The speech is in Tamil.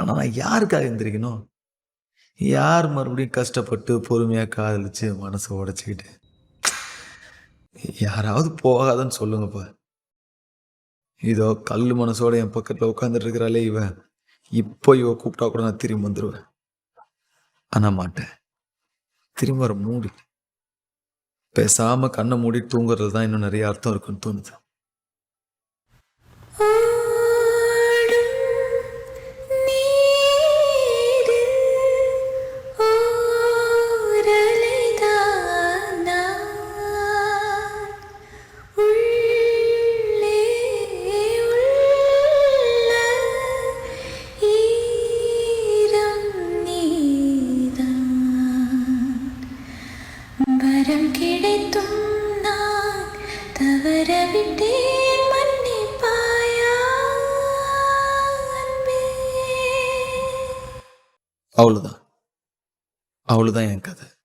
ஆனா நான் யாருக்காக எந்திரிக்கணும்? யார் மறுபடியும் கஷ்டப்பட்டு பொறுமையா காதலிச்சு மனச உடைச்சுக்கிட்டு, யாராவது போகாதன்னு சொல்லுங்கப்பா. இதோ கல்லு மனசோட என் பக்கத்துல உட்கார்ந்துட்டு இருக்கிறாளே இவ. இப்போ இவ கூப்பிட்டா கூட நான் திரும்பி வந்துருவேன். ஆனா மாட்டேன். திரும்பி வர மூடு. பேசாம கண்ண மூடி தூங்குறது தான் இன்னும் நெறைய அர்த்தம் இருக்குன்னு தோணுது. ஓடும் நீரில் ஓரலைதான் நான். உள்ளே உள்ள ஈரம் நீதான். வரம் கிடைத்தும் நான் தவறவிட்டேன், மன்னிப்பாயா அன்பே. அவ்வளோதான். அவ்வளோதான் என் கதை.